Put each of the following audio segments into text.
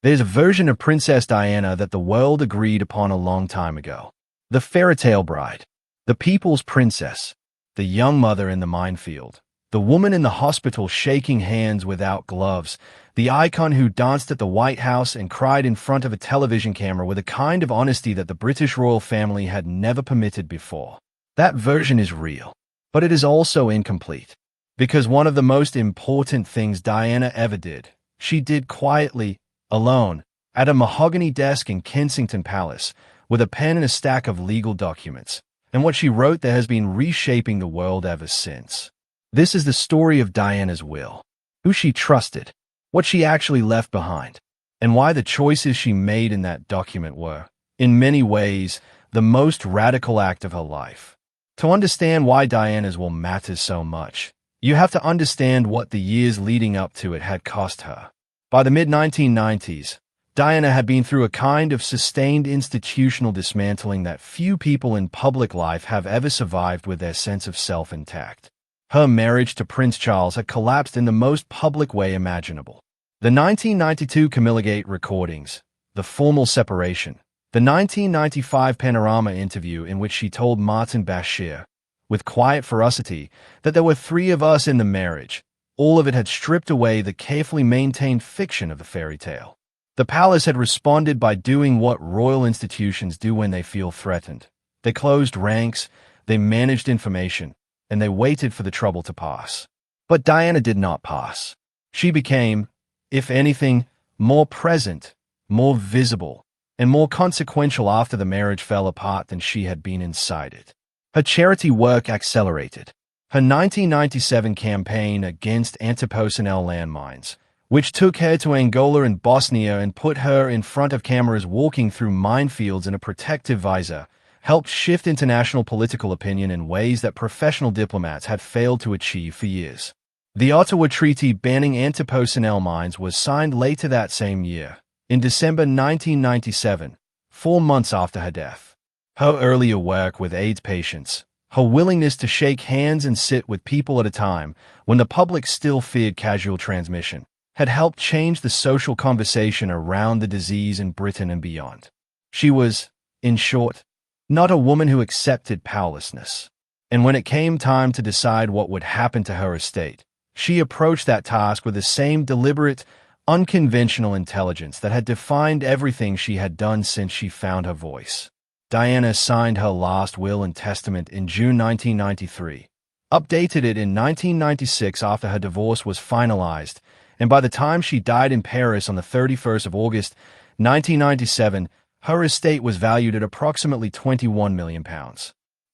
There's a version of Princess Diana that the world agreed upon a long time ago. The fairy tale bride, the people's princess, the young mother in the minefield, the woman in the hospital shaking hands without gloves, the icon who danced at the White House and cried in front of a television camera with a kind of honesty that the British royal family had never permitted before. That version is real, but it is also incomplete. Because one of the most important things Diana ever did, she did quietly, alone, at a mahogany desk in Kensington Palace, with a pen and a stack of legal documents. And what she wrote there has been reshaping the world ever since. This is the story of Diana's will, who she trusted, what she actually left behind, and why the choices she made in that document were, in many ways, the most radical act of her life. To understand why Diana's will matters so much, you have to understand what the years leading up to it had cost her. By the mid-1990s, Diana had been through a kind of sustained institutional dismantling that few people in public life have ever survived with their sense of self intact. Her marriage to Prince Charles had collapsed in the most public way imaginable. The 1992 Camillagate recordings, the formal separation, the 1995 Panorama interview in which she told Martin Bashir, with quiet ferocity, that there were 3 of us in the marriage. All of it had stripped away the carefully maintained fiction of the fairy tale. The palace had responded by doing what royal institutions do when they feel threatened. They closed ranks, they managed information, and they waited for the trouble to pass. But Diana did not pass. She became, if anything, more present, more visible, and more consequential after the marriage fell apart than she had been inside it. Her charity work accelerated. Her 1997 campaign against antipersonnel landmines, which took her to Angola and Bosnia and put her in front of cameras walking through minefields in a protective visor, helped shift international political opinion in ways that professional diplomats had failed to achieve for years. The Ottawa Treaty banning antipersonnel mines was signed later that same year, in December 1997, 4 months after her death. Her earlier work with AIDS patients, her willingness to shake hands and sit with people at a time when the public still feared casual transmission, had helped change the social conversation around the disease in Britain and beyond. She was, in short, not a woman who accepted powerlessness. And when it came time to decide what would happen to her estate, she approached that task with the same deliberate, unconventional intelligence that had defined everything she had done since she found her voice. Diana signed her last will and testament in June 1993, updated it in 1996 after her divorce was finalized, and by the time she died in Paris on the 31st of August, 1997, her estate was valued at approximately £21 million.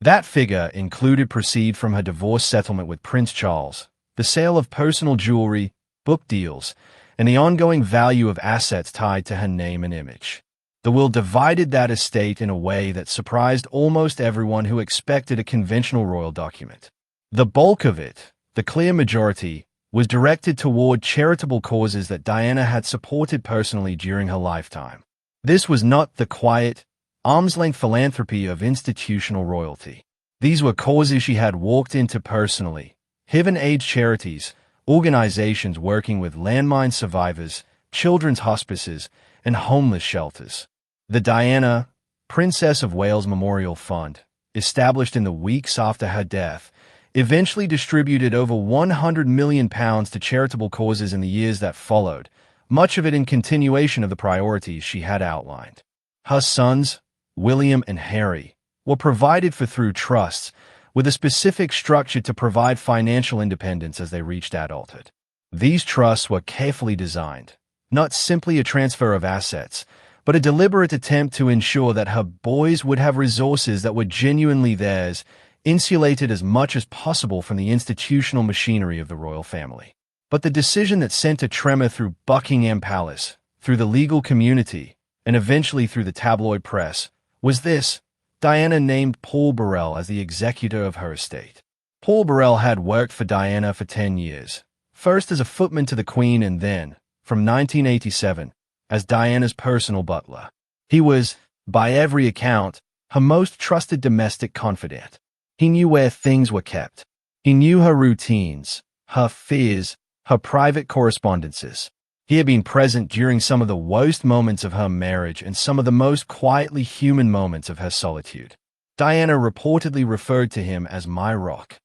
That figure included proceeds from her divorce settlement with Prince Charles, the sale of personal jewelry, book deals, and the ongoing value of assets tied to her name and image. The will divided that estate in a way that surprised almost everyone who expected a conventional royal document. The bulk of it, the clear majority, was directed toward charitable causes that Diana had supported personally during her lifetime. This was not the quiet, arm's-length philanthropy of institutional royalty. These were causes she had walked into personally, HIV and AIDS charities, organizations working with landmine survivors, children's hospices, and homeless shelters. The Diana, Princess of Wales Memorial Fund, established in the weeks after her death, eventually distributed over £100 million to charitable causes in the years that followed, much of it in continuation of the priorities she had outlined. Her sons, William and Harry, were provided for through trusts, with a specific structure to provide financial independence as they reached adulthood. These trusts were carefully designed, not simply a transfer of assets, but a deliberate attempt to ensure that her boys would have resources that were genuinely theirs, insulated as much as possible from the institutional machinery of the royal family. But the decision that sent a tremor through Buckingham Palace, through the legal community, and eventually through the tabloid press, was this: Diana named Paul Burrell as the executor of her estate. Paul Burrell had worked for Diana for 10 years, first as a footman to the Queen and then, from 1987, as Diana's personal butler. He was, by every account, her most trusted domestic confidant. He knew where things were kept. He knew her routines, her fears, her private correspondences. He had been present during some of the worst moments of her marriage and some of the most quietly human moments of her solitude. Diana reportedly referred to him as my rock.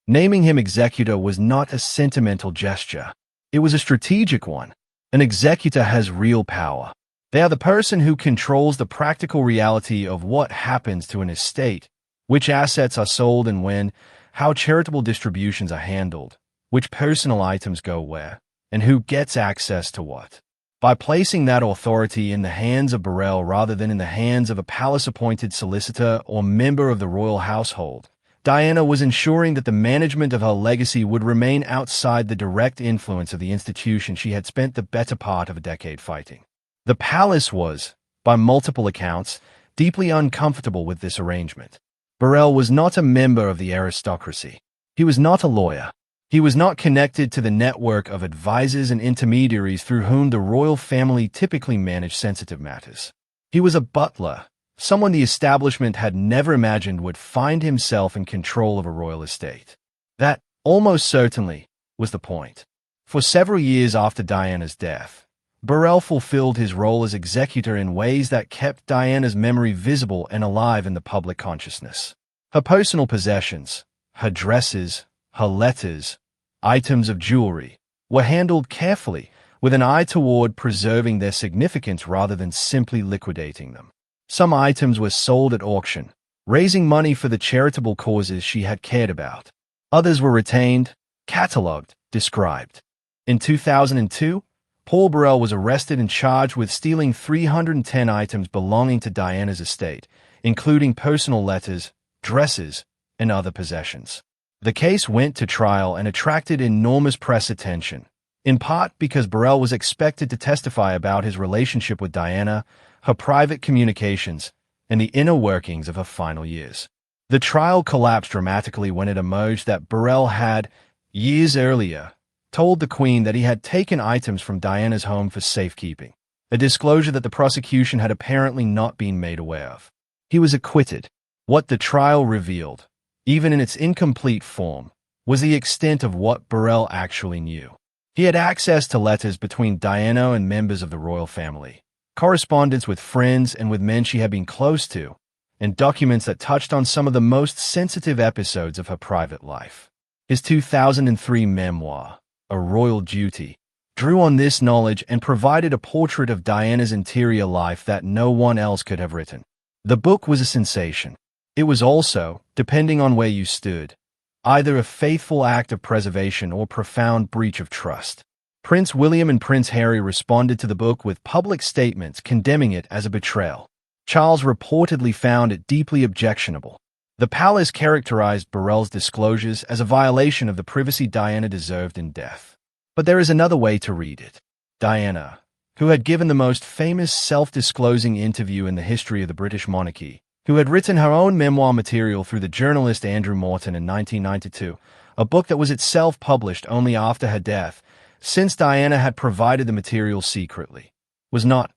Naming him executor was not a sentimental gesture. It was a strategic one. An executor has real power. They are the person who controls the practical reality of what happens to an estate, which assets are sold and when, how charitable distributions are handled, which personal items go where, and who gets access to what. By placing that authority in the hands of Burrell rather than in the hands of a palace-appointed solicitor or member of the royal household, Diana was ensuring that the management of her legacy would remain outside the direct influence of the institution she had spent the better part of a decade fighting. The palace was, by multiple accounts, deeply uncomfortable with this arrangement. Burrell was not a member of the aristocracy. He was not a lawyer. He was not connected to the network of advisors and intermediaries through whom the royal family typically managed sensitive matters. He was a butler, someone the establishment had never imagined would find himself in control of a royal estate. That, almost certainly, was the point. For several years after Diana's death, Burrell fulfilled his role as executor in ways that kept Diana's memory visible and alive in the public consciousness. Her personal possessions, her dresses, her letters, items of jewelry, were handled carefully, with an eye toward preserving their significance rather than simply liquidating them. Some items were sold at auction, raising money for the charitable causes she had cared about. Others were retained, catalogued, described. In 2002, Paul Burrell was arrested and charged with stealing 310 items belonging to Diana's estate, including personal letters, dresses, and other possessions. The case went to trial and attracted enormous press attention, in part because Burrell was expected to testify about his relationship with Diana, her private communications, and the inner workings of her final years. The trial collapsed dramatically when it emerged that Burrell had, years earlier, told the Queen that he had taken items from Diana's home for safekeeping, a disclosure that the prosecution had apparently not been made aware of. He was acquitted. What the trial revealed, even in its incomplete form, was the extent of what Burrell actually knew. He had access to letters between Diana and members of the royal family, correspondence with friends and with men she had been close to, and documents that touched on some of the most sensitive episodes of her private life. His 2003 memoir, A Royal Duty, drew on this knowledge and provided a portrait of Diana's interior life that no one else could have written. The book was a sensation. It was also, depending on where you stood, either a faithful act of preservation or profound breach of trust. Prince William and Prince Harry responded to the book with public statements condemning it as a betrayal. Charles reportedly found it deeply objectionable. The palace characterized Burrell's disclosures as a violation of the privacy Diana deserved in death. But there is another way to read it. Diana, who had given the most famous self-disclosing interview in the history of the British monarchy, who had written her own memoir material through the journalist Andrew Morton in 1992, a book that was itself published only after her death, since Diana had provided the material secretly, was not,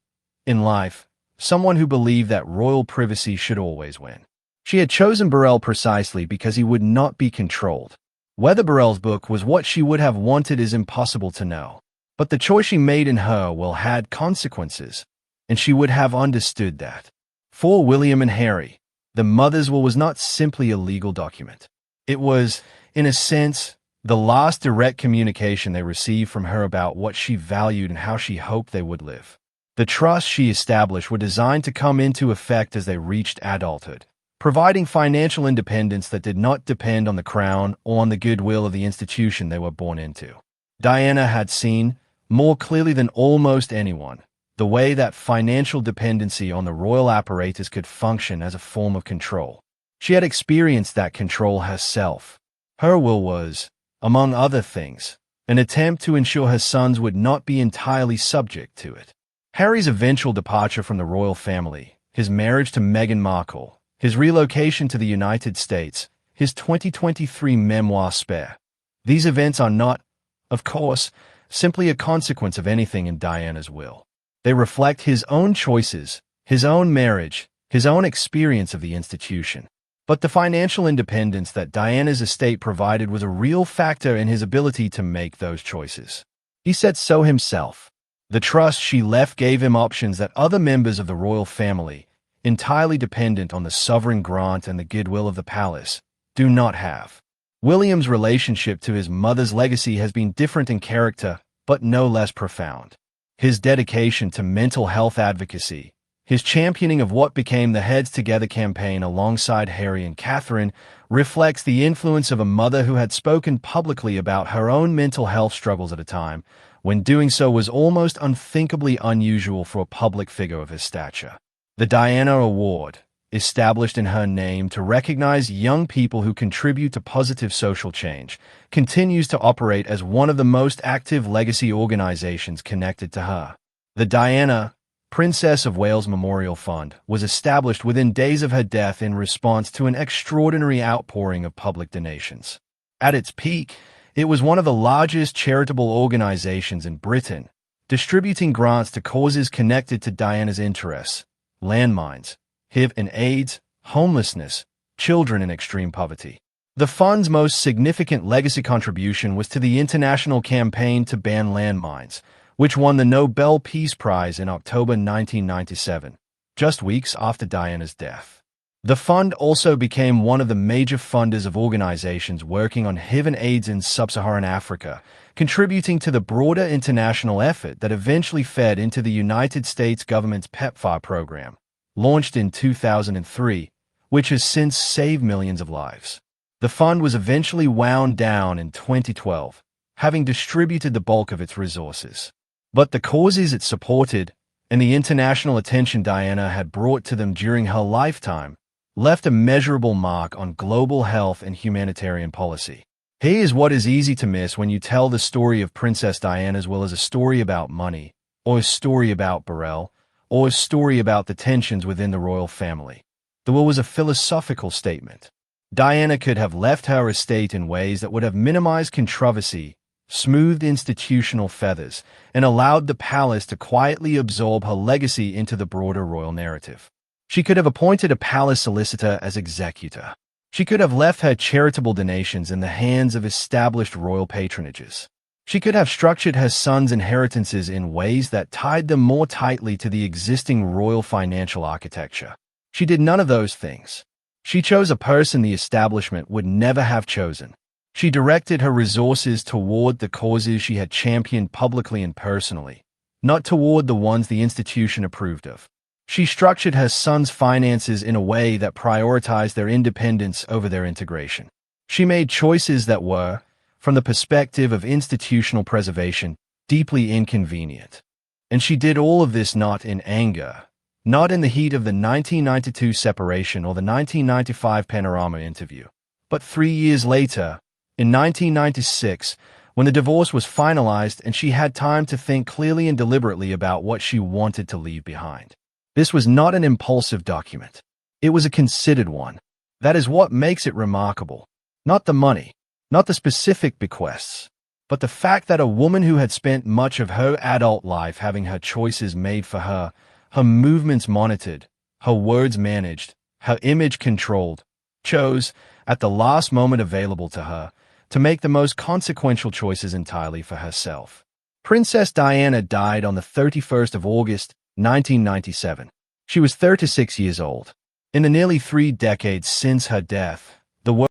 in life, someone who believed that royal privacy should always win. She had chosen Burrell precisely because he would not be controlled. Whether Burrell's book was what she would have wanted is impossible to know, but the choice she made in her will had consequences, and she would have understood that. For William and Harry, the mother's will was not simply a legal document. It was, in a sense, the last direct communication they received from her about what she valued and how she hoped they would live. The trusts she established were designed to come into effect as they reached adulthood, providing financial independence that did not depend on the crown or on the goodwill of the institution they were born into. Diana had seen, more clearly than almost anyone, the way that financial dependency on the royal apparatus could function as a form of control. She had experienced that control herself. Her will was, among other things, an attempt to ensure her sons would not be entirely subject to it. Harry's eventual departure from the royal family, his marriage to Meghan Markle, his relocation to the United States, his 2023 memoir Spare. These events are not, of course, simply a consequence of anything in Diana's will. They reflect his own choices, his own marriage, his own experience of the institution. But the financial independence that Diana's estate provided was a real factor in his ability to make those choices. He said so himself. The trust she left gave him options that other members of the royal family, entirely dependent on the sovereign grant and the goodwill of the palace, do not have. William's relationship to his mother's legacy has been different in character, but no less profound. His dedication to mental health advocacy, his championing of what became the Heads Together campaign alongside Harry and Catherine, reflects the influence of a mother who had spoken publicly about her own mental health struggles at a time when doing so was almost unthinkably unusual for a public figure of his stature. The Diana Award, established in her name to recognize young people who contribute to positive social change, continues to operate as one of the most active legacy organizations connected to her. The Diana, Princess of Wales Memorial Fund, was established within days of her death in response to an extraordinary outpouring of public donations. At its peak, it was one of the largest charitable organizations in Britain, distributing grants to causes connected to Diana's interests: landmines, HIV and AIDS, homelessness, children in extreme poverty. The fund's most significant legacy contribution was to the international campaign to ban landmines, which won the Nobel Peace Prize in October 1997, just weeks after Diana's death. The fund also became one of the major funders of organizations working on HIV and AIDS in sub-Saharan Africa, contributing to the broader international effort that eventually fed into the United States government's PEPFAR program, launched in 2003, which has since saved millions of lives. The fund was eventually wound down in 2012, having distributed the bulk of its resources. But the causes it supported, and the international attention Diana had brought to them during her lifetime, left a measurable mark on global health and humanitarian policy. Here's what is easy to miss when you tell the story of Princess Diana as well as a story about money, or a story about Burrell, or a story about the tensions within the royal family. The will was a philosophical statement. Diana could have left her estate in ways that would have minimized controversy, smoothed institutional feathers, and allowed the palace to quietly absorb her legacy into the broader royal narrative. She could have appointed a palace solicitor as executor. She could have left her charitable donations in the hands of established royal patronages. She could have structured her sons' inheritances in ways that tied them more tightly to the existing royal financial architecture. She did none of those things. She chose a person the establishment would never have chosen. She directed her resources toward the causes she had championed publicly and personally, not toward the ones the institution approved of. She structured her sons' finances in a way that prioritized their independence over their integration. She made choices that were, from the perspective of institutional preservation, deeply inconvenient. And she did all of this not in anger, not in the heat of the 1992 separation or the 1995 Panorama interview, but 3 years later, in 1996, when the divorce was finalized and she had time to think clearly and deliberately about what she wanted to leave behind. This was not an impulsive document. It was a considered one. That is what makes it remarkable. Not the money, not the specific bequests, but the fact that a woman who had spent much of her adult life having her choices made for her, her movements monitored, her words managed, her image controlled, chose, at the last moment available to her, to make the most consequential choices entirely for herself. Princess Diana died on the 31st of August, 1997. She was 36 years old. In the nearly 3 decades since her death, the world